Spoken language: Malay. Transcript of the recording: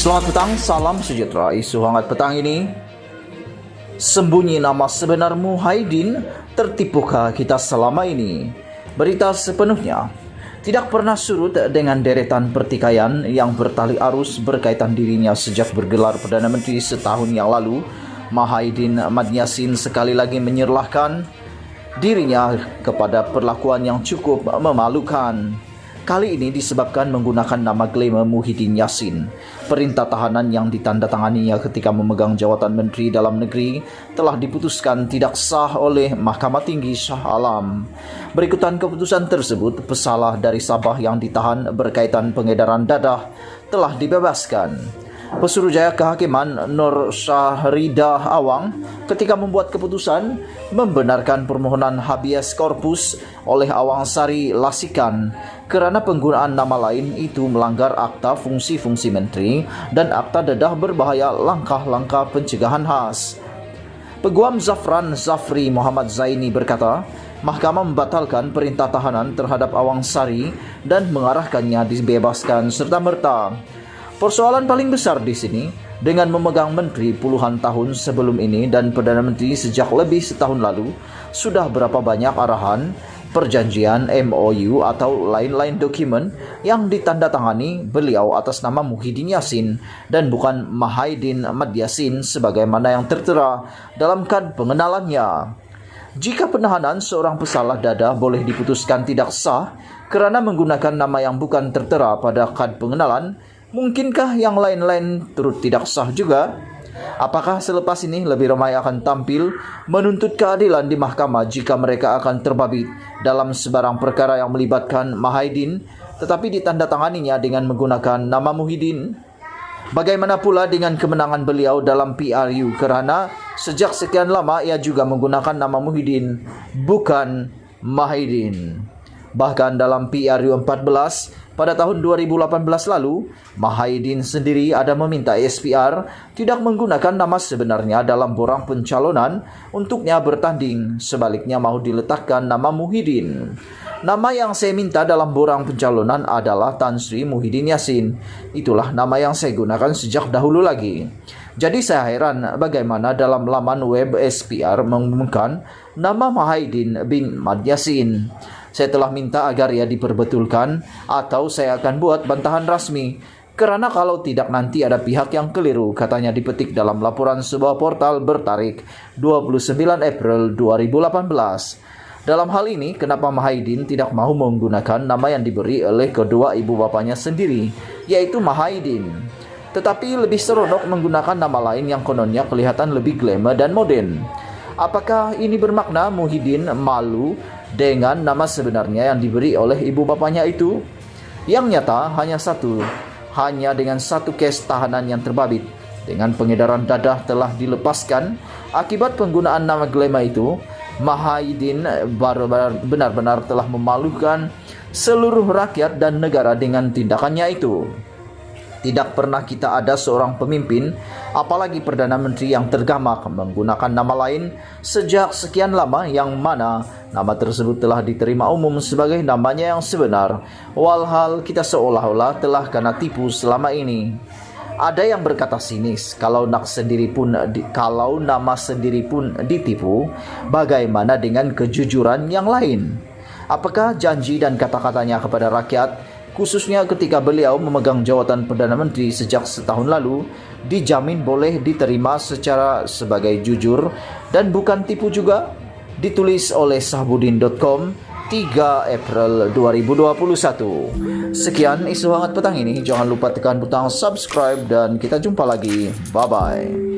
Selamat petang, salam sejahtera. Isu hangat petang ini, sembunyi nama sebenar Muhyiddin, tertipukah kita selama ini? Berita sepenuhnya. Tidak pernah surut dengan deretan pertikaian yang bertali arus berkaitan dirinya sejak bergelar Perdana Menteri setahun yang lalu. Muhyiddin Ahmad Yassin sekali lagi menyerahkan dirinya kepada perlakuan yang cukup memalukan. Kali ini disebabkan menggunakan nama glamour Muhyiddin Yassin. Perintah tahanan yang ditandatanganinya ketika memegang jawatan Menteri Dalam Negeri telah diputuskan tidak sah oleh Mahkamah Tinggi Shah Alam. Berikutan keputusan tersebut, pesalah dari Sabah yang ditahan berkaitan pengedaran dadah telah dibebaskan. Pesuruhjaya Kehakiman Nur Syahridah Awang ketika membuat keputusan membenarkan permohonan habeas corpus oleh Awang Sari Lasikan kerana penggunaan nama lain itu melanggar Akta Fungsi-Fungsi Menteri dan Akta Dadah Berbahaya Langkah-Langkah Pencegahan Khas. Peguam Zafran Zafri Muhammad Zaini berkata, Mahkamah membatalkan perintah tahanan terhadap Awang Sari dan mengarahkannya dibebaskan serta-merta. Persoalan paling besar di sini, dengan memegang menteri puluhan tahun sebelum ini dan Perdana Menteri sejak lebih setahun lalu, sudah berapa banyak arahan, perjanjian, MOU atau lain-lain dokumen yang ditandatangani beliau atas nama Muhyiddin Yassin dan bukan Muhyiddin Ahmad Yassin sebagaimana yang tertera dalam kad pengenalannya. Jika penahanan seorang pesalah dadah boleh diputuskan tidak sah kerana menggunakan nama yang bukan tertera pada kad pengenalan, mungkinkah yang lain-lain turut tidak sah juga? Apakah selepas ini lebih ramai akan tampil menuntut keadilan di mahkamah jika mereka akan terbabit dalam sebarang perkara yang melibatkan Muhyiddin tetapi ditandatanganinya dengan menggunakan nama Muhyiddin? Bagaimana pula dengan kemenangan beliau dalam PRU kerana sejak sekian lama ia juga menggunakan nama Muhyiddin bukan Muhyiddin. Bahkan dalam PRU 14 pada tahun 2018 lalu, Muhyiddin sendiri ada meminta SPR tidak menggunakan nama sebenarnya dalam borang pencalonan untuknya bertanding. Sebaliknya mahu diletakkan nama Muhyiddin. Nama yang saya minta dalam borang pencalonan adalah Tan Sri Muhyiddin Yassin. Itulah nama yang saya gunakan sejak dahulu lagi. Jadi saya heran bagaimana dalam laman web SPR mengumumkan nama Muhyiddin bin Ahmad Yassin. Saya telah minta agar ia diperbetulkan atau saya akan buat bantahan rasmi. Kerana kalau tidak nanti ada pihak yang keliru, katanya dipetik dalam laporan sebuah portal bertarik 29 April 2018. Dalam hal ini, kenapa Muhyiddin tidak mahu menggunakan nama yang diberi oleh kedua ibu bapanya sendiri, yaitu Muhyiddin. Tetapi lebih seronok menggunakan nama lain yang kononnya kelihatan lebih glamour dan moden. Apakah ini bermakna Muhyiddin malu dengan nama sebenarnya yang diberi oleh ibu bapanya itu? Yang nyata hanya dengan satu kes tahanan yang terbabit dengan pengedaran dadah telah dilepaskan akibat penggunaan nama glamour itu. Muhyiddin benar-benar telah memalukan seluruh rakyat dan negara dengan tindakannya itu. Tidak pernah kita ada seorang pemimpin, apalagi Perdana Menteri yang tergamak menggunakan nama lain sejak sekian lama yang mana nama tersebut telah diterima umum sebagai namanya yang sebenar. Walhal kita seolah-olah telah kena tipu selama ini. Ada yang berkata sinis, kalau nama sendiri pun ditipu, bagaimana dengan kejujuran yang lain? Apakah janji dan kata-katanya kepada rakyat, khususnya ketika beliau memegang jawatan Perdana Menteri sejak setahun lalu, dijamin boleh diterima sebagai jujur dan bukan tipu juga? Ditulis oleh sahbudin.com 3 April 2021. Sekian isu hangat petang ini. Jangan lupa tekan butang subscribe dan kita jumpa lagi. Bye-bye.